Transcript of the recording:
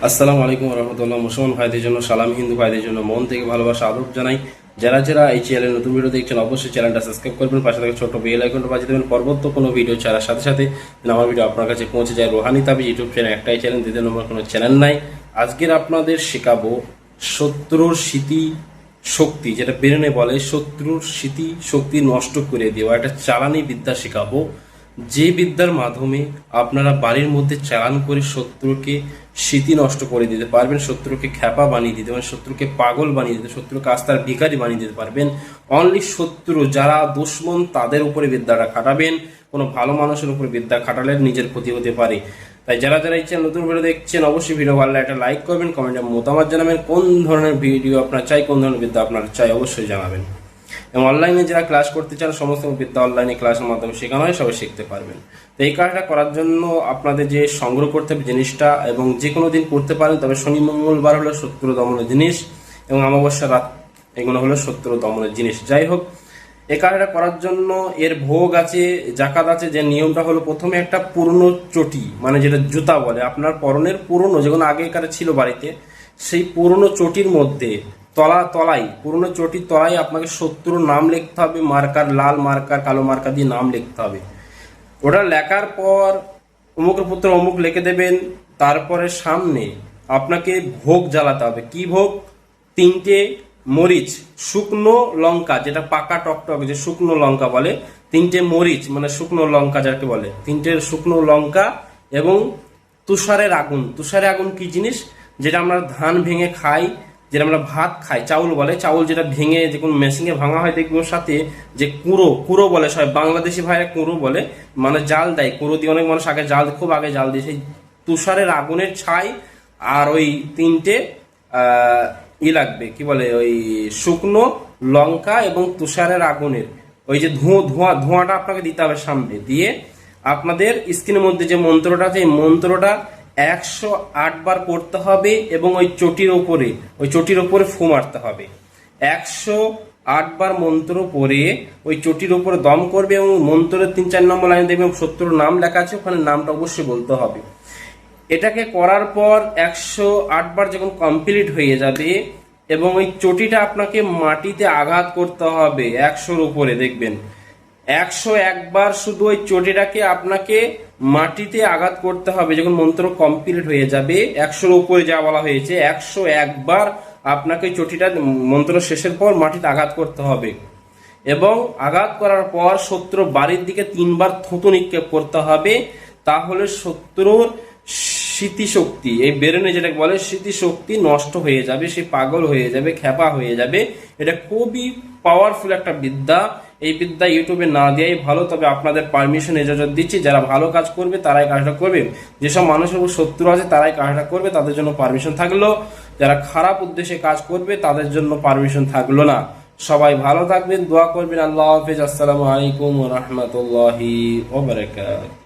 আসসালামু আলাইকুম রহমতুল্লাহ। মুসলমান ভাইদের জন্য সালাম, হিন্দু ভাইদের জন্য মন থেকে ভালোবাসা আদব জানাই। যারা যারা এই চ্যানেলে নতুন ভিডিও দেখছেন অবশ্যই চ্যানেলটা সাবস্ক্রাইব করবেন, পাশে থাকা ছোট বেল আইকনটা বাজিয়ে দেবেন পরবর্তী কোনো ভিডিও ছাড়ার সাথে সাথে আমার ভিডিও আপনার কাছে পৌঁছে যায়। রোহানি তাবিজ ইউটিউব চ্যানেল একটাই চ্যানেল, দ্বিতীয় নম্বর কোনো চ্যানেল নাই। আজকের আপনাদের শেখাবো শত্রুর স্মৃতি শক্তি, যেটা বেরেনে বলে শত্রুর স্মৃতি শক্তি নষ্ট করে দেওয়া একটা চালানি বিদ্যা শেখাবো। যে বিদ্যার মাধ্যমে আপনারা বাড়ির মধ্যে চালান করে শত্রুকে স্মৃতি নষ্ট করে দিতে পারবেন, শত্রুকে খ্যাপা বানিয়ে দিতে পারবেন, শত্রুকে পাগল বানিয়ে দিতে, শত্রুকে আস্থার ভিখারি বানিয়ে দিতে পারবেন। অনলি শত্রু যারা দুশ্মন তাদের উপরে বিদ্যাটা খাটাবেন, কোনো ভালো মানুষের উপরে বিদ্যা খাটালে নিজের ক্ষতি হতে পারে। তাই যারা যারা এই চ্যানেল নতুন ভিডিও দেখছেন অবশ্যই ভিডিও ভালো লাগলে একটা লাইক করবেন, কমেন্টে মতামত জানাবেন, কোন ধরনের ভিডিও আপনার চাই, কোন ধরনের বিদ্যা আপনার চাই অবশ্যই জানাবেন। এবং অনলাইনে যারা ক্লাস করতে চান সমস্ত বিদ্যা অনলাইনে ক্লাসের মাধ্যমে শেখানো হয়, সবাই শিখতে পারবেন। তো এই কাজটা করার জন্য আপনাদের যে সংগ্রহ করতে হবে জিনিসটা, এবং যে কোনো দিন করতে পারেন, তবে শনি মঙ্গলবার হলো শত্রু দমনের জিনিস এবং অমাবস্যা রাত এগুলো হলো শত্রু দমনের জিনিস। যাই হোক, এই কাজটা করার জন্য এর ভোগ আছে, জাকাত আছে। যে নিয়মটা হলো প্রথমে একটা পুরনো চটি, মানে যেটা জুতা বলে, আপনার পরনের পুরনো যেগুলো আগেকার ছিল বাড়িতে, সেই পুরনো চটির মধ্যে তলায় পুরনো চটির তলায় আপনাকে শত্রুর নাম লিখতে হবে, মার্কার, লাল মার্কার, কালো মার্কার দিয়ে নাম লিখতে হবে। ওটা লেখার পর অমুকের পুত্র অমুক লিখে দেবেন। তারপরে সামনে আপনাকে ভোগ জ্বালাতে হবে। কি ভোগ? 3টে মরিচ, শুকনো লঙ্কা, যেটা পাকা টকটক যে শুকনো লঙ্কা বলে, 3টে মরিচ মানে শুকনো লঙ্কা যাকে বলে, 3টে শুকনো লঙ্কা এবং তুষারের আগুন। তুষারের আগুন কি জিনিস? যেটা আমরা ধান ভেঙে খাই, যেটা আমরা ভাত খাই, চাউল বলে, চাউল যেটা ভেঙে যে কোনো মেশিনে ভাঙা হয় দেখবো, সাথে যে কুড়ো বলে, সবাই বাংলাদেশি ভাইরা কুড়ো বলে, মানে জাল দেয় কুড়ো দিয়ে, অনেক মানুষ আগে জাল, খুব আগে জাল দিয়ে, সেই তুষারের আগুনের ছাই আর ওই 3টে লাগবে, কি বলে, ওই শুকনো লঙ্কা এবং তুষারের আগুনের ওই যে ধোঁয়াটা আপনাকে দিতে হবে সামনে দিয়ে। আপনাদের স্ক্রিনের মধ্যে যে মন্ত্রটা আছে, এই মন্ত্রটা 108 বার করতে হবে এবং ওই চটির ওপরে ফু মারতে হবে। 108 বার মন্ত্র পড়ে ওই চটির উপরে দম করবে এবং মন্ত্রের 3-4 নম্বর লাইনে দেখবেন শত্রুর নাম লেখা আছে, ওখানে নামটা অবশ্যই বলতে হবে। এটাকে করার পর 108 বার যখন কমপ্লিট হয়ে যাবে এবং ওই চটিটা আপনাকে মাটিতে আঘাত করতে হবে 100-র উপরে, দেখবেন 101 বার শুধু ওই চটিটাকে আপনাকে মাটিতে আঘাত করতে হবে। যখন মন্ত্র কমপ্লিট হয়ে যাবে 100-র উপরে যা বলা হয়েছে, 101 বার আপনাকে চটিটা মন্ত্র শেষের পর মাটিতে আঘাত করতে হবে এবং আঘাত করার পর শত্রু বাড়ির দিকে 3 বার থুতু নিক্ষেপ করতে হবে। তাহলে শত্রুর স্মৃতিশক্তি, এই বেরেনে যেটাকে বলে স্মৃতিশক্তি নষ্ট হয়ে যাবে, সে পাগল হয়ে যাবে, খ্যাপা হয়ে যাবে। এটা খুবই পাওয়ারফুল একটা বিদ্যা। এই বিদ্যা ইউটিউবে না দেওয়াই ভালো, তবে আপনাদের পারমিশন ইজাজত দিচ্ছি। যারা ভালো কাজ করবে তারাই কাজটা করবে, যেসব মানুষের উপর শত্রু আছে তারাই কাজটা করবে, তাদের জন্য পারমিশন থাকলো। যারা খারাপ উদ্দেশ্যে কাজ করবে তাদের জন্য পারমিশন থাকলো না। সবাই ভালো থাকবেন, দোয়া করবেন। আল্লাহ হাফেজ। আসসালামু আলাইকুম ওয়া রাহমাতুল্লাহি ওয়া বারাকাতুহু।